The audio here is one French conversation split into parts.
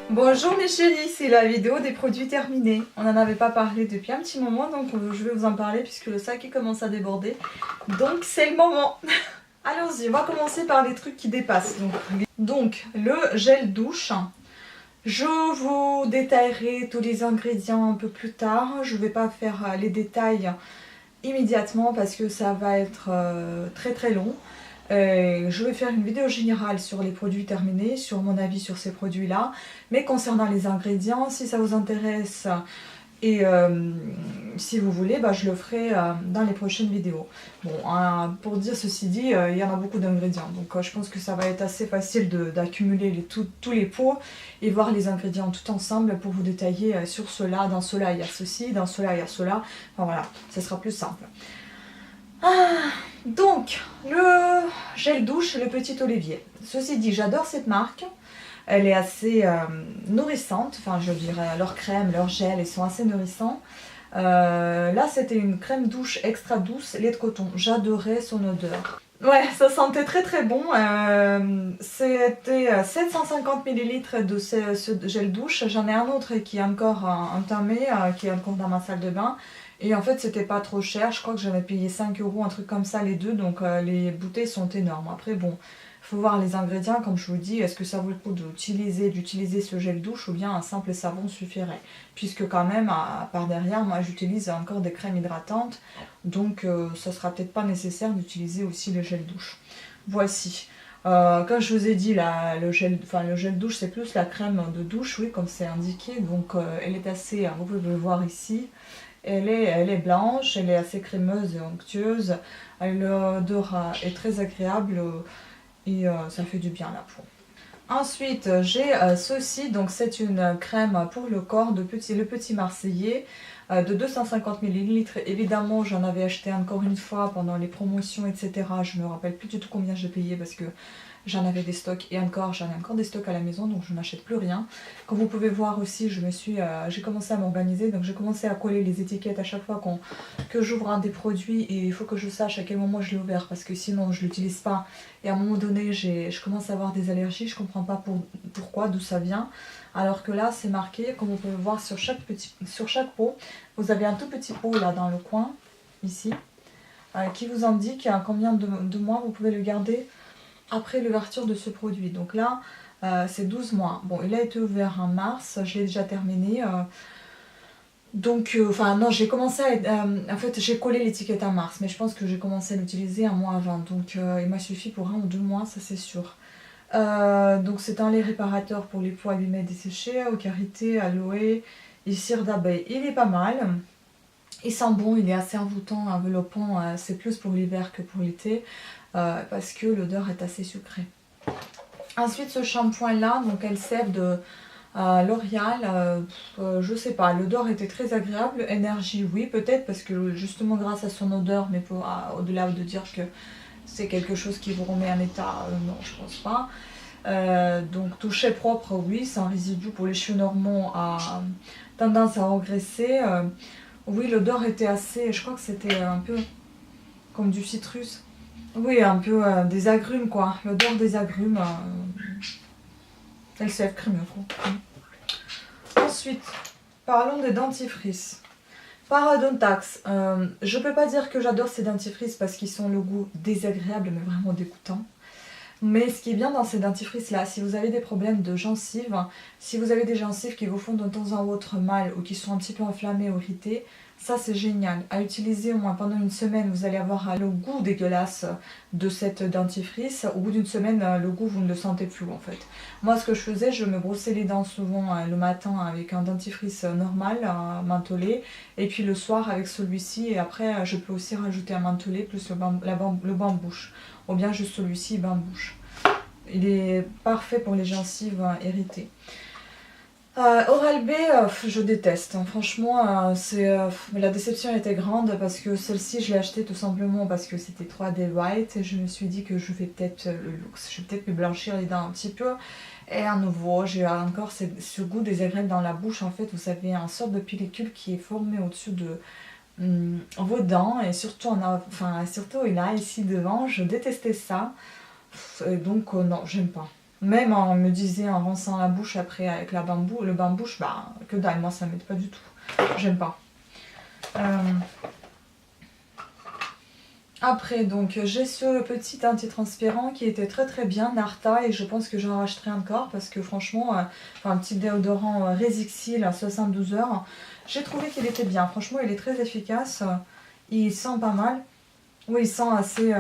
Bonjour mes chéris, c'est la vidéo des produits terminés. On n'en avait pas parlé depuis un petit moment, donc je vais vous en parler puisque le sac il commence à déborder. Donc c'est le moment. Allons-y, on va commencer par les trucs qui dépassent. Donc le gel douche. Je vous détaillerai tous les ingrédients un peu plus tard. Je ne vais pas faire les détails immédiatement parce que ça va être très long. Je vais faire une vidéo générale sur les produits terminés, sur mon avis sur ces produits là, mais concernant les ingrédients, si ça vous intéresse et si vous voulez, je le ferai dans les prochaines vidéos. Bon, pour dire ceci dit, il y en a beaucoup d'ingrédients, donc je pense que ça va être assez facile d'accumuler tous les pots et voir les ingrédients tout ensemble pour vous détailler sur cela, dans cela il y a ceci, dans cela il y a cela, enfin voilà, ça sera plus simple. Donc, le gel douche, le petit Olivier. Ceci dit, j'adore cette marque. Elle est assez nourrissante. Enfin, je dirais, leur crème, leur gel, ils sont assez nourrissants. Là, c'était une crème douche extra douce, lait de coton. J'adorais son odeur. Ouais, ça sentait très bon. C'était 750 ml de ce gel douche. J'en ai un autre qui est encore entamé, qui est encore dans ma salle de bain. Et en fait, c'était pas trop cher. Je crois que j'avais payé 5 €, un truc comme ça, les deux. Donc, les bouteilles sont énormes. Après, bon, il faut voir les ingrédients. Comme je vous dis, est-ce que ça vaut le coup d'utiliser ce gel douche ou bien un simple savon suffirait? Puisque quand même, par derrière, moi, j'utilise encore des crèmes hydratantes. Donc, ça sera peut-être pas nécessaire d'utiliser aussi le gel douche. Voici. Comme je vous ai dit, le gel douche, c'est plus la crème de douche, oui, comme c'est indiqué. Donc, elle est assez, vous pouvez le voir ici. Elle est blanche, elle est assez crémeuse et onctueuse. L'odeur est très agréable et ça fait du bien à la peau. Ensuite, j'ai ceci, donc c'est une crème pour le corps, le petit Marseillais de 250 ml. Évidemment, j'en avais acheté encore une fois pendant les promotions, etc. Je ne me rappelle plus du tout combien j'ai payé parce que j'en avais des stocks et encore, j'en ai encore des stocks à la maison, donc je n'achète plus rien. Comme vous pouvez voir aussi, j'ai commencé à m'organiser, donc j'ai commencé à coller les étiquettes à chaque fois que j'ouvre un des produits et il faut que je sache à quel moment je l'ai ouvert parce que sinon je ne l'utilise pas. Et à un moment donné, je commence à avoir des allergies, je ne comprends pas pourquoi, d'où ça vient. Alors que là, c'est marqué, comme vous pouvez voir sur chaque pot, vous avez un tout petit pot là dans le coin, ici, qui vous indique combien de mois vous pouvez le garder après l'ouverture de ce produit. Donc là, c'est 12 mois. Bon, il a été ouvert en mars, je l'ai déjà terminé. Donc, non, j'ai commencé en fait, j'ai collé l'étiquette en mars, mais je pense que j'ai commencé à l'utiliser un mois avant. Donc, il m'a suffi pour 1 ou 2 mois, ça c'est sûr. Donc, c'est un lait réparateur pour les peaux abîmées et desséchées, au karité, aloe et cire d'abeille. Il est pas mal. Il sent bon, il est assez envoûtant, enveloppant. C'est plus pour l'hiver que pour l'été. Parce que l'odeur est assez sucrée. Ensuite, ce shampoing là, donc Elseve de L'Oréal, je sais pas, l'odeur était très agréable. Énergie, oui, peut-être parce que justement grâce à son odeur, mais au-delà de dire que c'est quelque chose qui vous remet en état, non, je pense pas. Donc toucher propre, oui, c'est un résidu pour les cheveux normaux à tendance à engraisser. Oui, l'odeur était assez, je crois que c'était un peu comme du citrus. Oui, un peu des agrumes quoi, l'odeur des agrumes. Elseve crémeux quoi. Ensuite, parlons des dentifrices. Parodontax, je peux pas dire que j'adore ces dentifrices parce qu'ils sont le goût désagréable mais vraiment dégoûtant. Mais ce qui est bien dans ces dentifrices là, si vous avez des problèmes de gencives, si vous avez des gencives qui vous font de temps en autre mal ou qui sont un petit peu enflammées ou irritées, ça c'est génial. À utiliser au moins pendant une semaine, vous allez avoir le goût dégueulasse de cette dentifrice. Au bout d'une semaine, le goût vous ne le sentez plus en fait. Moi ce que je faisais, je me brossais les dents souvent le matin avec un dentifrice normal, mentholé, et puis le soir avec celui-ci, et après je peux aussi rajouter un mentholé plus le bambouche, ou bien juste celui-ci bambouche. Il est parfait pour les gencives irritées. Oral-B, je déteste. Franchement, la déception était grande parce que celle-ci, je l'ai achetée tout simplement parce que c'était 3D White et je me suis dit que je vais peut-être le luxe. Je vais peut-être me blanchir les dents un petit peu. Et à nouveau, j'ai encore ce goût désagréable dans la bouche. En fait, vous avez une sorte de pellicule qui est formée au-dessus de vos dents et surtout là ici devant. Je détestais ça. Et donc, non, j'aime pas. Même on me disait en rinçant la bouche après avec le bain-bouche, bah que dalle, moi ça m'aide pas du tout. J'aime pas. Après, donc j'ai ce petit antitranspirant qui était très très bien, Narta, et je pense que j'en rachèterai encore parce que franchement, enfin un petit déodorant Resixil à 72 heures, j'ai trouvé qu'il était bien. Franchement, il est très efficace, il sent pas mal. Oui, il sent assez,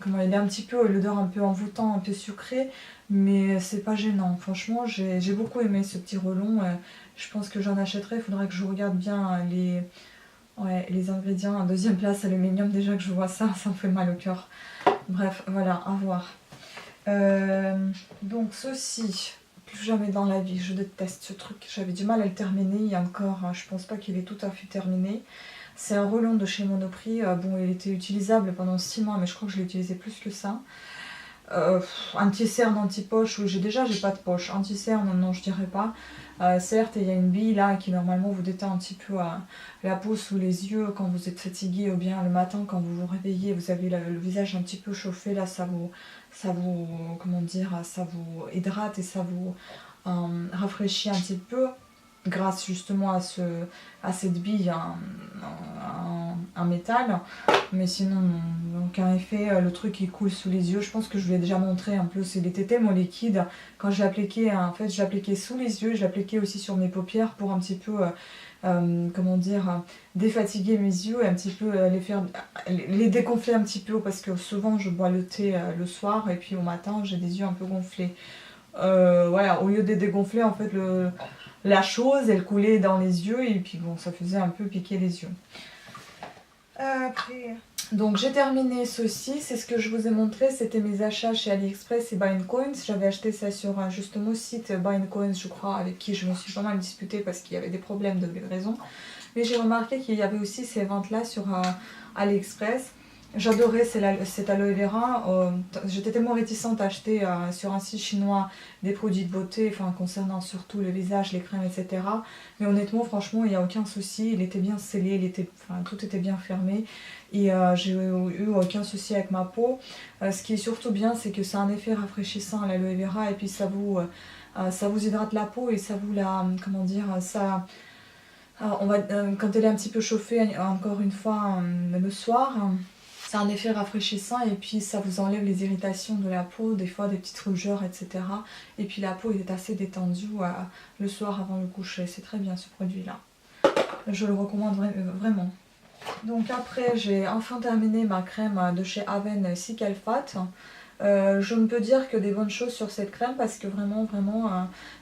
comment il est un petit peu, l'odeur un peu envoûtant, un peu sucré, mais c'est pas gênant. Franchement, j'ai beaucoup aimé ce petit relon. Je pense que j'en achèterai. Il faudra que je regarde bien ouais, les ingrédients. En deuxième place, aluminium, déjà que je vois ça, ça me fait mal au cœur. Bref, voilà, à voir. Donc ceci, plus jamais dans la vie, je déteste ce truc. J'avais du mal à le terminer, il y a encore, je pense pas qu'il est tout à fait terminé. C'est un relon de chez Monoprix. Bon, il était utilisable pendant 6 mois, mais je crois que je l'ai utilisé plus que ça. Anti-cerne, anti-poche, oui, j'ai pas de poche. Anti-cerne, non, je dirais pas. Certes, il y a une bille là qui normalement vous détend un petit peu la peau sous les yeux quand vous êtes fatigué, ou bien le matin quand vous vous réveillez, vous avez le visage un petit peu chauffé, là comment dire, ça vous hydrate et ça vous rafraîchit un petit peu grâce justement à cette bille en métal, mais sinon non, aucun effet. Le truc il coule sous les yeux, je pense que je vous l'ai déjà montré un peu, il était tellement liquide quand je l'appliquais, en fait je l'appliquais sous les yeux, je l'appliquais aussi sur mes paupières pour un petit peu comment dire, défatiguer mes yeux et un petit peu les dégonfler un petit peu, parce que souvent je bois le thé le soir et puis au matin j'ai des yeux un peu gonflés. Voilà, au lieu de les dégonfler, en fait la chose elle coulait dans les yeux et puis bon, ça faisait un peu piquer les yeux. Après, donc j'ai terminé ceci, c'est ce que je vous ai montré, c'était mes achats chez AliExpress et Binecoins. J'avais acheté ça sur justement site Binecoins, je crois, avec qui je me suis pas mal disputée parce qu'il y avait des problèmes de livraison. Mais j'ai remarqué qu'il y avait aussi ces ventes là sur AliExpress. J'adorais cet aloe vera. J'étais tellement réticente à acheter sur un site chinois des produits de beauté, enfin concernant surtout le visage, les crèmes, etc. Mais honnêtement, franchement, il n'y a aucun souci. Il était bien scellé, tout était bien fermé. Et j'ai eu aucun souci avec ma peau. Ce qui est surtout bien, c'est que ça a un effet rafraîchissant, l'aloe vera. Et puis ça vous hydrate la peau et ça vous comment dire, ça... quand elle est un petit peu chauffée, encore une fois, le soir... C'est un effet rafraîchissant et puis ça vous enlève les irritations de la peau, des fois des petites rougeurs, etc. Et puis la peau est assez détendue le soir avant le coucher. C'est très bien ce produit-là. Je le recommande vraiment. Donc après, j'ai enfin terminé ma crème de chez Aven Cical-Fat. Je ne peux dire que des bonnes choses sur cette crème parce que vraiment,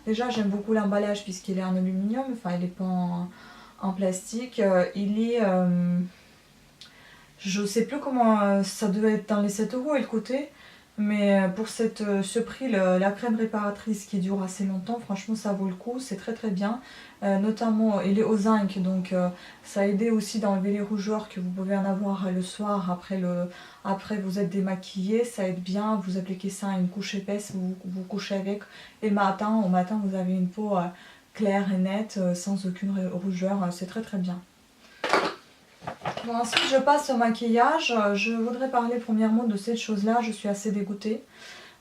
déjà j'aime beaucoup l'emballage puisqu'il est en aluminium, enfin il n'est pas en plastique. Il est... je sais plus comment, ça devait être dans les 7 € et le côté, mais pour ce prix, la crème réparatrice qui dure assez longtemps, franchement ça vaut le coup, c'est très très bien. Notamment, il est au zinc, donc ça a aidé aussi d'enlever les rougeurs que vous pouvez en avoir le soir après vous êtes démaquillé, ça aide bien. Vous appliquez ça à une couche épaisse, vous couchez avec, et au matin vous avez une peau claire et nette, sans aucune rougeur, c'est très très bien. Bon, ensuite je passe au maquillage. Je voudrais parler premièrement de cette chose là, je suis assez dégoûtée.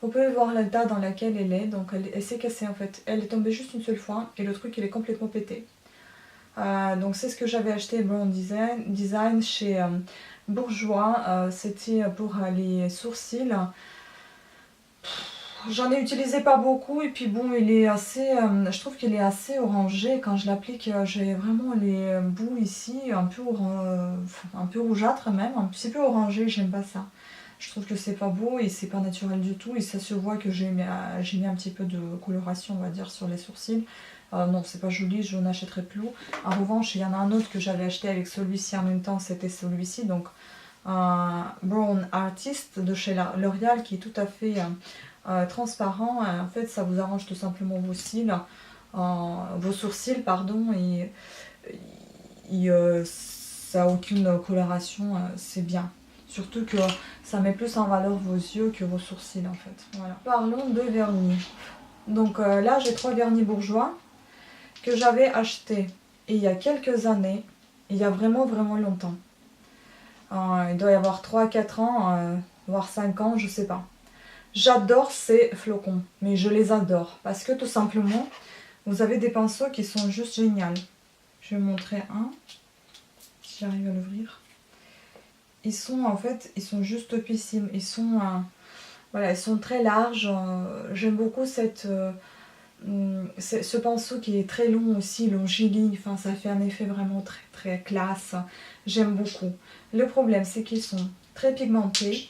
Vous pouvez voir l'état dans laquelle elle est, donc elle s'est cassée en fait. Elle est tombée juste une seule fois et le truc il est complètement pété. Donc c'est ce que j'avais acheté Brown Design chez Bourjois. C'était pour les sourcils. J'en ai utilisé pas beaucoup et puis bon, il est assez, je trouve qu'il est assez orangé. Quand je l'applique, j'ai vraiment les bouts ici un peu rougeâtre même, un petit peu orangé, j'aime pas ça. Je trouve que c'est pas beau et c'est pas naturel du tout et ça se voit que j'ai mis un petit peu de coloration, on va dire, sur les sourcils. Non, c'est pas joli, je n'achèterai plus. En revanche, il y en a un autre que j'avais acheté avec celui-ci en même temps, c'était celui-ci, donc un Brown Artist de chez L'Oréal qui est tout à fait transparent. En fait, ça vous arrange tout simplement vos sourcils, pardon, et ça n'a aucune coloration, c'est bien. Surtout que ça met plus en valeur vos yeux que vos sourcils en fait. Voilà. Parlons de vernis. Donc là j'ai 3 vernis bourgeois que j'avais achetés il y a quelques années, il y a vraiment longtemps. Il doit y avoir 3-4 ans, voire 5 ans, je sais pas. J'adore ces flocons, mais je les adore parce que tout simplement, vous avez des pinceaux qui sont juste géniaux. Je vais vous montrer un, si j'arrive à l'ouvrir. Ils sont en fait, ils sont juste topissimes. Ils sont, voilà, ils sont très larges. J'aime beaucoup ce pinceau qui est très long aussi, longiligne. Enfin, ça fait un effet vraiment très très classe. J'aime beaucoup. Le problème, c'est qu'ils sont très pigmentés.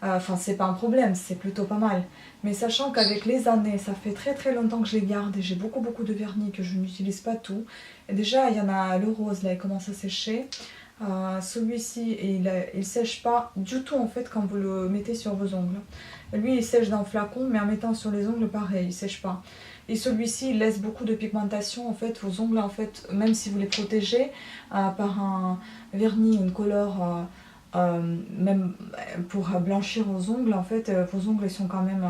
Enfin, c'est pas un problème, c'est plutôt pas mal. Mais sachant qu'avec les années, ça fait très très longtemps que je les garde et j'ai beaucoup de vernis que je n'utilise pas tout. Et déjà, il y en a le rose, là, il commence à sécher. Celui-ci, il sèche pas du tout en fait quand vous le mettez sur vos ongles. Lui, il sèche dans le flacon, mais en mettant sur les ongles, pareil, il sèche pas. Et celui-ci, il laisse beaucoup de pigmentation en fait. Vos ongles, en fait, même si vous les protégez par un vernis, une couleur... même pour blanchir vos ongles, en fait, vos ongles ils sont quand même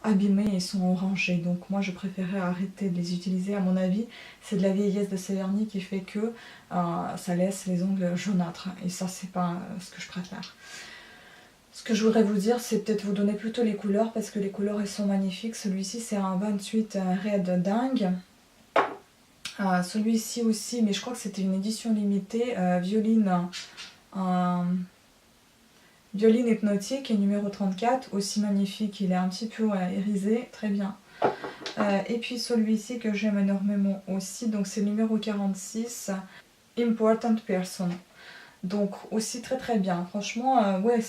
abîmés, ils sont orangés. Donc moi je préférais arrêter de les utiliser. À mon avis, c'est de la vieillesse de ces vernis qui fait que ça laisse les ongles jaunâtres. Et ça, c'est pas ce que je préfère. Ce que je voudrais vous dire, c'est peut-être vous donner plutôt les couleurs parce que les couleurs elles sont magnifiques. Celui-ci c'est un 28 Red Dingue. Celui-ci aussi, mais je crois que c'était une édition limitée, Violine hypnotique et numéro 34, aussi magnifique, il est un petit peu irisé, très bien. Et puis celui-ci que j'aime énormément aussi, donc c'est le numéro 46, Important Person. Donc aussi très très bien, franchement, ouais,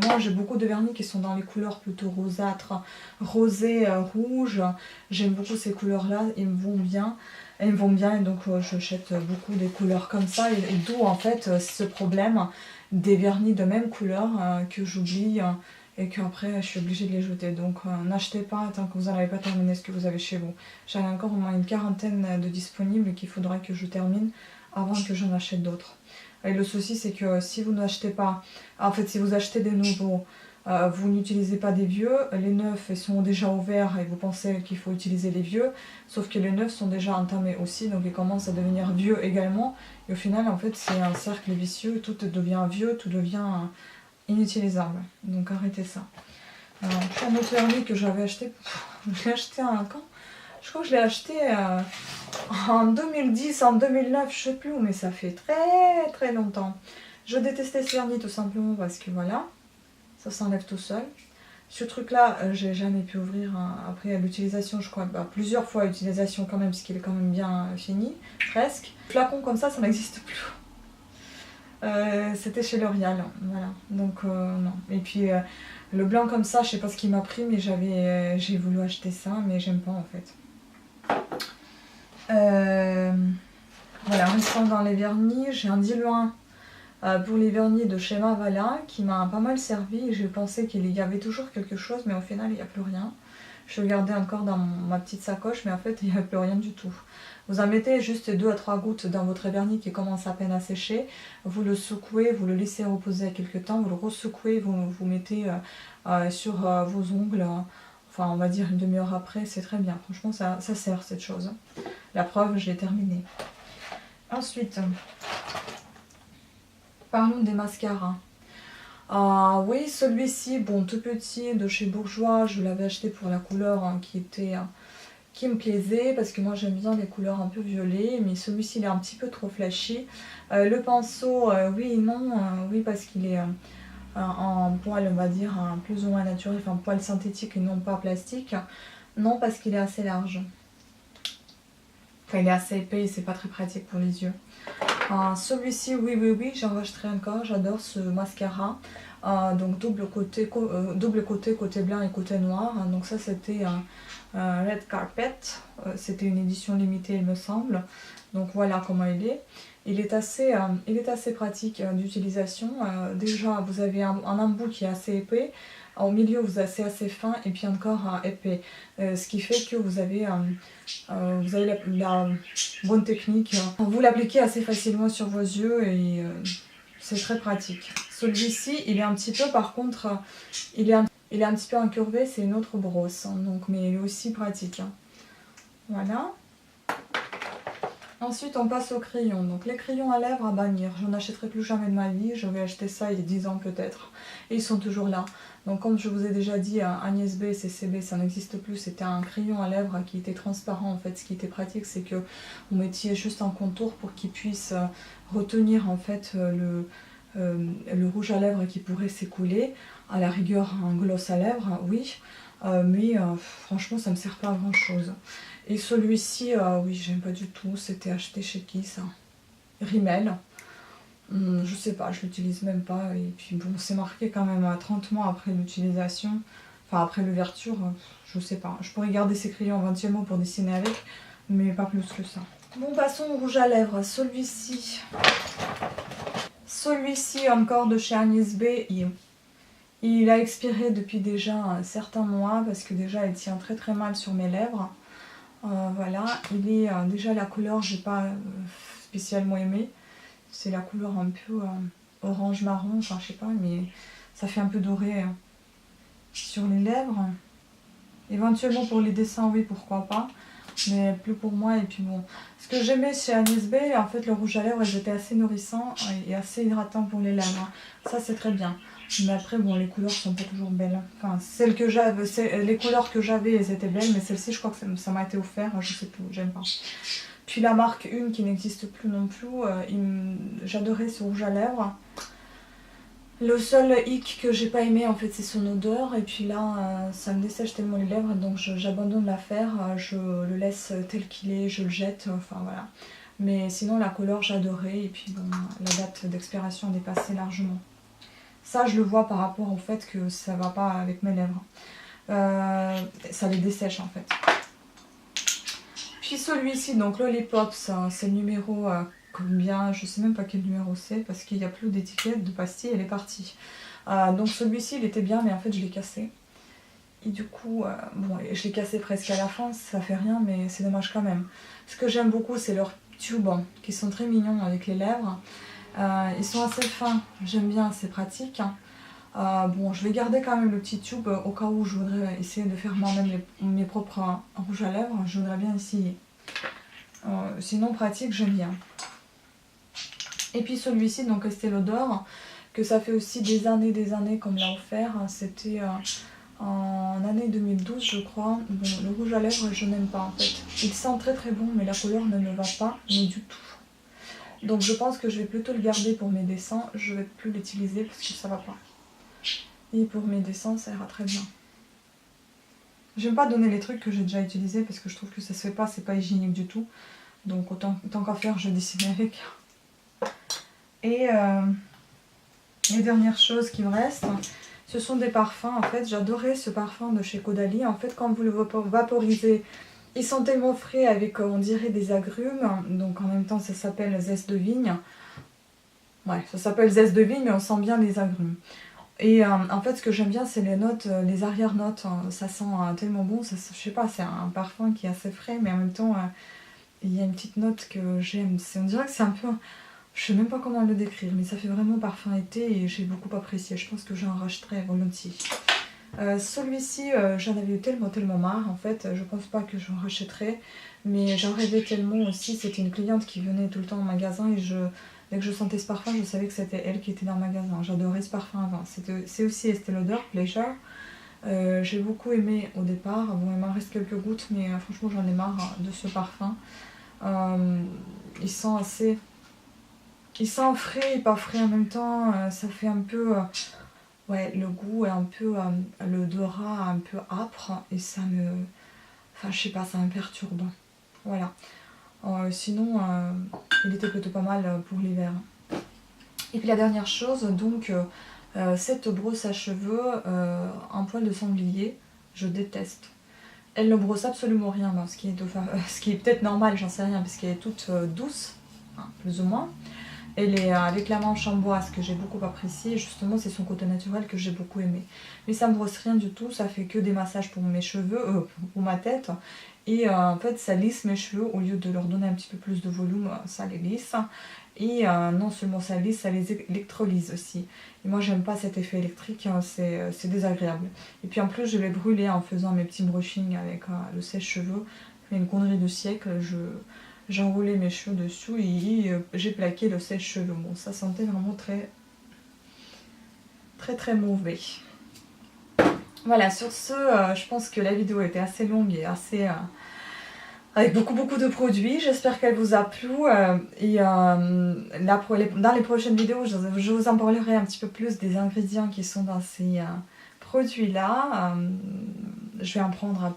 moi j'ai beaucoup de vernis qui sont dans les couleurs plutôt rosâtres, rosé, rouge. J'aime beaucoup ces couleurs-là, ils me vont bien. Elles me vont bien et donc je jette beaucoup des couleurs comme ça et d'où en fait ce problème des vernis de même couleur que j'oublie et qu'après je suis obligée de les jeter. Donc n'achetez pas tant que vous n'avez pas terminé ce que vous avez chez vous. J'en ai encore au moins une quarantaine de disponibles qu'il faudra que je termine avant que j'en achète d'autres. Et le souci c'est que si vous n'achetez pas, en fait si vous achetez des nouveaux, vous n'utilisez pas des vieux, les neufs ils sont déjà ouverts et vous pensez qu'il faut utiliser les vieux, sauf que les neufs sont déjà entamés aussi, donc ils commencent à devenir vieux également, et au final en fait c'est un cercle vicieux, tout devient vieux, tout devient inutilisable, donc arrêtez ça. Alors, un autre vernis que j'avais acheté, je l'ai acheté quand je crois que je l'ai acheté en 2010, en 2009, je sais plus où, mais ça fait très très longtemps. Je détestais ce vernis tout simplement parce que voilà, ça s'enlève tout seul. Ce truc là, j'ai jamais pu ouvrir après l'utilisation, je crois, plusieurs fois l'utilisation quand même, parce qu'il est quand même bien fini, presque. Flacon comme ça n'existe plus. C'était chez L'Oréal, voilà, donc non. Et puis le blanc comme ça, je sais pas ce qui m'a pris, mais j'ai voulu acheter ça, mais j'aime pas en fait. Voilà, restant dans les vernis, j'ai un diluant pour les vernis de chez Mavala qui m'a pas mal servi. J'ai pensé qu'il y avait toujours quelque chose, mais au final il n'y a plus rien. Je le gardais encore dans ma petite sacoche, mais en fait il n'y a plus rien du tout. Vous en mettez juste 2 à 3 gouttes dans votre vernis qui commence à peine à sécher. Vous le secouez, vous le laissez reposer quelques temps, vous le ressecouez, vous mettez sur vos ongles. Enfin, on va dire une demi-heure après, c'est très bien. Franchement, ça sert cette chose. La preuve, je l'ai terminé. Ensuite, parlons des mascaras. Oui, celui-ci, bon, tout petit, de chez Bourjois, je l'avais acheté pour la couleur qui me plaisait, parce que moi j'aime bien les couleurs un peu violet, mais celui-ci il est un petit peu trop flashy. Le pinceau, oui et non, oui parce qu'il est en poil, on va dire, plus ou moins naturel, enfin poil synthétique et non pas plastique. Non, parce qu'il est assez large. Enfin, il est assez épais et c'est pas très pratique pour les yeux. Celui-ci, oui, j'en rachèterai encore. J'adore ce mascara. Donc double côté, côté blanc et côté noir. Donc ça, c'était un Red Carpet. C'était une édition limitée, il me semble. Donc voilà comment il est. Il est assez pratique d'utilisation. Déjà, vous avez un embout qui est assez épais. Au milieu, vous avez assez fin et puis encore épais. Ce qui fait que vous avez la bonne technique. Vous l'appliquez assez facilement sur vos yeux et c'est très pratique. Celui-ci, il est un petit peu, par contre, il est un petit peu incurvé, c'est une autre brosse. Donc, mais il est aussi pratique. Voilà. Ensuite, on passe aux crayons. Donc les crayons à lèvres à bannir. Je n'achèterai plus jamais de ma vie. J'avais acheté ça il y a 10 ans peut-être. Et ils sont toujours là. Donc comme je vous ai déjà dit, Agnès B, CCB, ça n'existe plus. C'était un crayon à lèvres qui était transparent en fait. Ce qui était pratique, c'est que vous mettiez juste un contour pour qu'il puisse retenir en fait le rouge à lèvres qui pourrait s'écouler. À la rigueur, un gloss à lèvres, oui. Mais franchement, ça me sert pas à grand chose. Et celui-ci, oui, j'aime pas du tout. C'était acheté chez qui ça? Rimmel. Je sais pas, je l'utilise même pas. Et puis bon, c'est marqué quand même à 30 mois après l'utilisation. Enfin, après l'ouverture, je sais pas. Je pourrais garder ces crayons éventuellement pour dessiner avec, mais pas plus que ça. Bon, passons au rouge à lèvres. Celui-ci encore de chez Agnès B. Il a expiré depuis déjà un certain mois parce que déjà il tient très très mal sur mes lèvres. Voilà, il est déjà la couleur, j'ai pas spécialement aimé. C'est la couleur un peu orange marron, enfin je sais pas, mais ça fait un peu doré sur les lèvres. Éventuellement pour les dessins, oui, pourquoi pas, mais plus pour moi. Et puis bon, ce que j'aimais chez Agnès B, en fait le rouge à lèvres, ils étaient assez nourrissants et assez hydratants pour les lèvres. Ça c'est très bien. Mais après, bon, les couleurs sont pas toujours belles. Enfin, celles que j'avais, les couleurs que j'avais, elles étaient belles, mais celle-ci, je crois que ça m'a été offert, je sais plus, j'aime pas. Puis la marque Une qui n'existe plus non plus, j'adorais ce rouge à lèvres. Le seul hic que j'ai pas aimé en fait c'est son odeur, et puis là ça me dessèche tellement les lèvres, donc j'abandonne l'affaire, je le laisse tel qu'il est, je le jette, enfin voilà. Mais sinon la couleur j'adorais, et puis bon, la date d'expiration est dépassée largement. Ça je le vois par rapport au fait que ça va pas avec mes lèvres. Ça les dessèche en fait. Puis celui-ci, donc Lollipops, c'est le numéro combien, je sais même pas quel numéro c'est parce qu'il n'y a plus d'étiquette de pastille, elle est partie. Donc celui-ci il était bien, mais en fait je l'ai cassé. Et du coup, bon, je l'ai cassé presque à la fin, ça fait rien, mais c'est dommage quand même. Ce que j'aime beaucoup, c'est leurs tubes qui sont très mignons avec les lèvres. Ils sont assez fins, j'aime bien, c'est pratique. Bon, je vais garder quand même le petit tube au cas où je voudrais essayer de faire moi-même mes propres rouges à lèvres. Je voudrais bien essayer. Sinon, pratique, j'aime bien. Et puis celui-ci, donc Estée Lauder, que ça fait aussi des années qu'on me l'a offert. C'était en année 2012, je crois. Bon, le rouge à lèvres, je n'aime pas en fait. Il sent très très bon, mais la couleur ne me va pas, mais du tout. Donc je pense que je vais plutôt le garder pour mes dessins. Je vais plus l'utiliser parce que ça va pas. Et pour mes dessins, ça ira très bien. J'aime pas donner les trucs que j'ai déjà utilisés parce que je trouve que ça se fait pas, c'est pas hygiénique du tout. Donc tant qu'à faire, je dessine avec. Et les dernières choses qui me restent, ce sont des parfums. En fait, j'adorais ce parfum de chez Caudalie. En fait, quand vous le vaporisez, ils sont tellement frais avec, on dirait, des agrumes. Donc en même temps, ça s'appelle zeste de vigne. Ouais, ça s'appelle zeste de vigne, mais on sent bien les agrumes. Et en fait, ce que j'aime bien, c'est les notes, les arrière-notes. Ça sent tellement bon. Ça, je sais pas, c'est un parfum qui est assez frais, mais en même temps, il y a une petite note que j'aime. On dirait que c'est un peu... Je sais même pas comment le décrire, mais ça fait vraiment parfum été et j'ai beaucoup apprécié. Je pense que j'en rachèterai volontiers. Celui-ci, j'en avais eu tellement marre. En fait, je pense pas que j'en rachèterai, mais j'en rêvais tellement aussi. C'était une cliente qui venait tout le temps au magasin et dès que je sentais ce parfum, je savais que c'était elle qui était dans le magasin. J'adorais ce parfum avant. C'est aussi Estée Lauder, Pleasure. J'ai beaucoup aimé au départ. Bon, il m'en reste quelques gouttes, mais franchement, j'en ai marre de ce parfum. Il sent assez... Il sent frais et pas frais en même temps. Ça fait un peu... ouais, le goût est un peu... l'odorat un peu âpre et ça me... Enfin, je sais pas, ça me perturbe. Voilà. Sinon, il était plutôt pas mal pour l'hiver. Et puis la dernière chose, donc, cette brosse à cheveux en poil de sanglier, je déteste. Elle ne brosse absolument rien, ce qui est peut-être normal, j'en sais rien, parce qu'elle est toute douce, hein, plus ou moins. Elle est avec la manche en bois, ce que j'ai beaucoup apprécié. Justement, c'est son côté naturel que j'ai beaucoup aimé. Mais ça ne me brosse rien du tout, ça fait que des massages pour mes cheveux, pour ma tête. Et en fait, ça lisse mes cheveux, au lieu de leur donner un petit peu plus de volume, ça les lisse. Et non seulement ça lisse, ça les électrolyse aussi. Et moi, j'aime pas cet effet électrique, hein, c'est désagréable. Et puis en plus, je l'ai brûlé en faisant mes petits brushings avec le sèche-cheveux. Une connerie de siècle, j'ai enroulé mes cheveux dessus et j'ai plaqué le sèche-cheveux. Bon, ça sentait vraiment très mauvais. Voilà, sur ce, je pense que la vidéo était assez longue et assez... avec beaucoup de produits. J'espère qu'elle vous a plu. Dans les prochaines vidéos, je vous en parlerai un petit peu plus des ingrédients qui sont dans ces produits-là. Je vais en prendre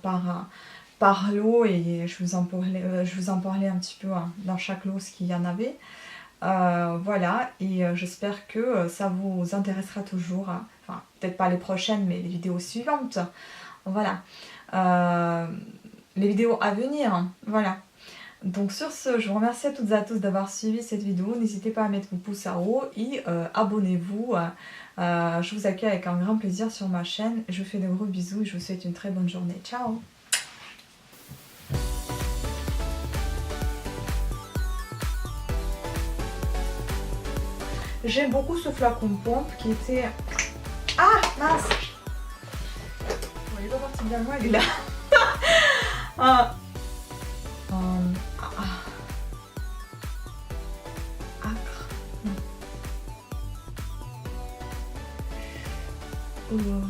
par lot et je vous en parlais un petit peu dans chaque lot ce qu'il y en avait. Voilà, et j'espère que ça vous intéressera toujours. Enfin, peut-être pas les prochaines, mais les vidéos suivantes. Voilà. Les vidéos à venir. Voilà. Donc sur ce, je vous remercie à toutes et à tous d'avoir suivi cette vidéo. N'hésitez pas à mettre vos pouces en haut et abonnez-vous. Je vous accueille avec un grand plaisir sur ma chaîne. Je vous fais de gros bisous et je vous souhaite une très bonne journée. Ciao! J'aime beaucoup ce flacon pompe qui était... Ah mince! Bon, il est pas parti bien loin, il est là. Acre. Non.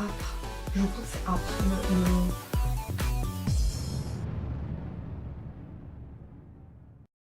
Âpre. Je crois que c'est âpre.